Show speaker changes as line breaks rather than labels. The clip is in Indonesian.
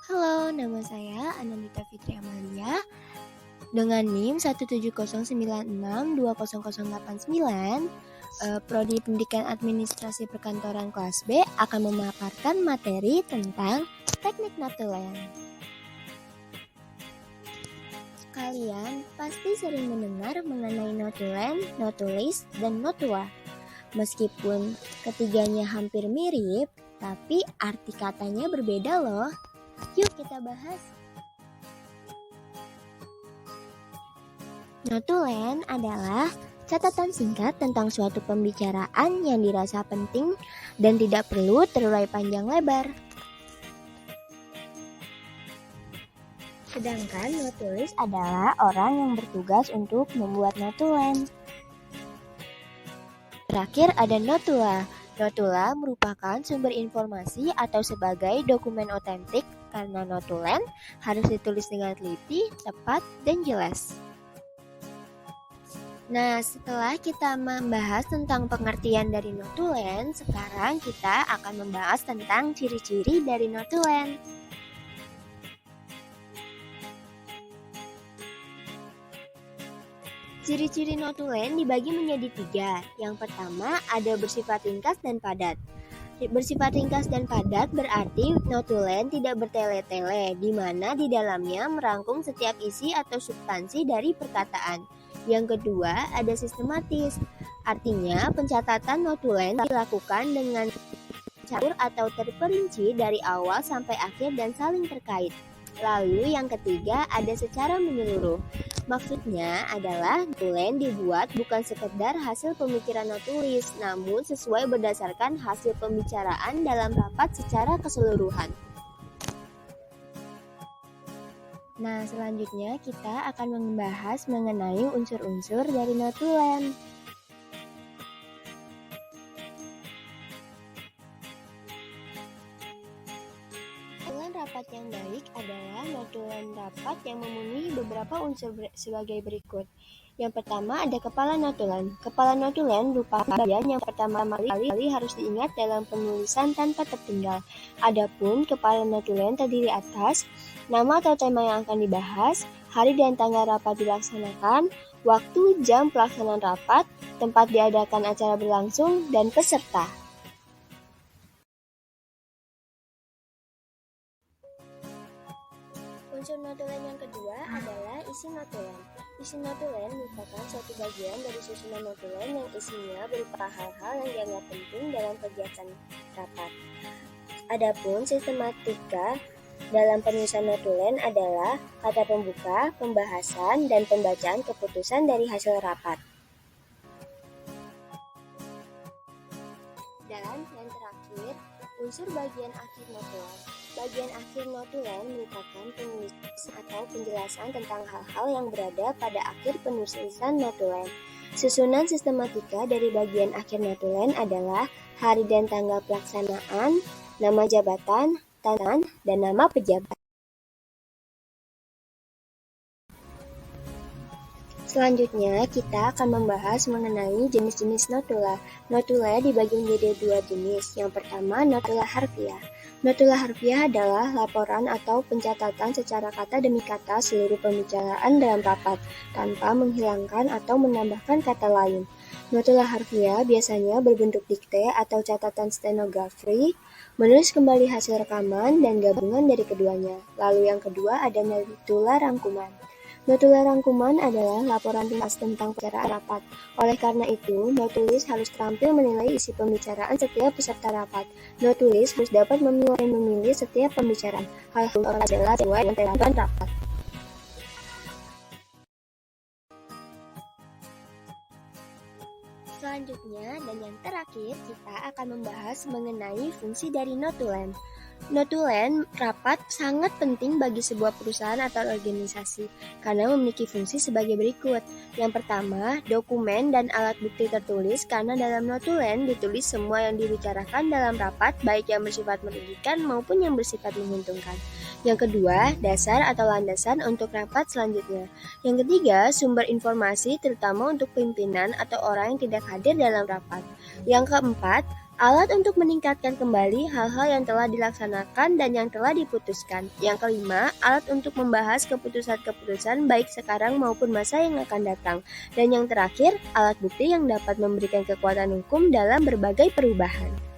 Halo, nama saya Anandita Fitri Amalia dengan NIM 17096200089. Prodi Pendidikan Administrasi Perkantoran kelas B akan memaparkan materi tentang teknik notulen. Kalian pasti sering mendengar mengenai notulen, notulis, dan notua. Meskipun ketiganya hampir mirip, tapi arti katanya berbeda loh. Yuk kita bahas. Notulen adalah catatan singkat tentang suatu pembicaraan yang dirasa penting dan tidak perlu terurai panjang lebar. Sedangkan notulis adalah orang yang bertugas untuk membuat notulen. Terakhir ada notula. Notula merupakan sumber informasi atau sebagai dokumen otentik karena notulen harus ditulis dengan teliti, tepat, dan jelas. Nah, setelah kita membahas tentang pengertian dari notulen, sekarang kita akan membahas tentang ciri-ciri dari notulen. Ciri-ciri notulen dibagi menjadi 3. Yang pertama ada bersifat ringkas dan padat. Bersifat ringkas dan padat berarti notulen tidak bertele-tele, di mana di dalamnya merangkum setiap isi atau substansi dari perkataan. Yang kedua ada sistematis, artinya pencatatan notulen dilakukan dengan catur atau terperinci dari awal sampai akhir dan saling terkait. Lalu yang ketiga ada secara menyeluruh. Maksudnya adalah notulen dibuat bukan sekedar hasil pemikiran notulis, namun sesuai berdasarkan hasil pembicaraan dalam rapat secara keseluruhan. Nah, selanjutnya kita akan membahas mengenai unsur-unsur dari notulen. Notulen rapat yang baik adalah notulen rapat yang memenuhi beberapa unsur sebagai berikut. Yang pertama ada kepala notulen. Kepala notulen merupakan bagian yang pertama kali harus diingat dalam penulisan tanpa tertinggal. Adapun kepala notulen terdiri atas nama atau tema yang akan dibahas, hari dan tanggal rapat dilaksanakan, waktu, jam pelaksanaan rapat, tempat diadakan acara berlangsung, dan peserta. Unsur notulen yang kedua adalah isi notulen. Isi notulen merupakan suatu bagian dari susunan notulen yang isinya berupa hal-hal yang dianggap penting dalam kegiatan rapat. Adapun sistematika dalam penulisan notulen adalah kata pembuka, pembahasan, dan pembacaan keputusan dari hasil rapat. Dan yang terakhir, unsur bagian akhir notulen. Bagian akhir notulen merupakan penulisan atau penjelasan tentang hal-hal yang berada pada akhir penulisan notulen. Susunan sistematika dari bagian akhir notulen adalah hari dan tanggal pelaksanaan, nama jabatan, tangan, dan nama pejabat. Selanjutnya, kita akan membahas mengenai jenis-jenis notula. Notula dibagi menjadi 2 jenis. Yang pertama, notula harfiah. Notula harfiah adalah laporan atau pencatatan secara kata demi kata seluruh pembicaraan dalam rapat, tanpa menghilangkan atau menambahkan kata lain. Notula harfiah biasanya berbentuk dikte atau catatan stenografi, menulis kembali hasil rekaman, dan gabungan dari keduanya. Lalu yang kedua ada notula rangkuman. Notula rangkuman adalah laporan ringkas tentang pembicaraan rapat. Oleh karena itu, notulis harus terampil menilai isi pembicaraan setiap peserta rapat. Notulis harus dapat memilih setiap pembicaraan. Hal itu adalah sesuai dengan tujuan rapat. Selanjutnya dan yang terakhir, kita akan membahas mengenai fungsi dari notulen. Notulen rapat sangat penting bagi sebuah perusahaan atau organisasi karena memiliki fungsi sebagai berikut. Yang pertama, dokumen dan alat bukti tertulis karena dalam notulen ditulis semua yang dibicarakan dalam rapat baik yang bersifat merugikan maupun yang bersifat menguntungkan. Yang kedua, dasar atau landasan untuk rapat selanjutnya. Yang ketiga, sumber informasi terutama untuk pimpinan atau orang yang tidak hadir dalam rapat. Yang keempat, Alat untuk meningkatkan kembali hal-hal yang telah dilaksanakan dan yang telah diputuskan. Yang kelima, alat untuk membahas keputusan-keputusan baik sekarang maupun masa yang akan datang. Dan yang terakhir, alat bukti yang dapat memberikan kekuatan hukum dalam berbagai perubahan.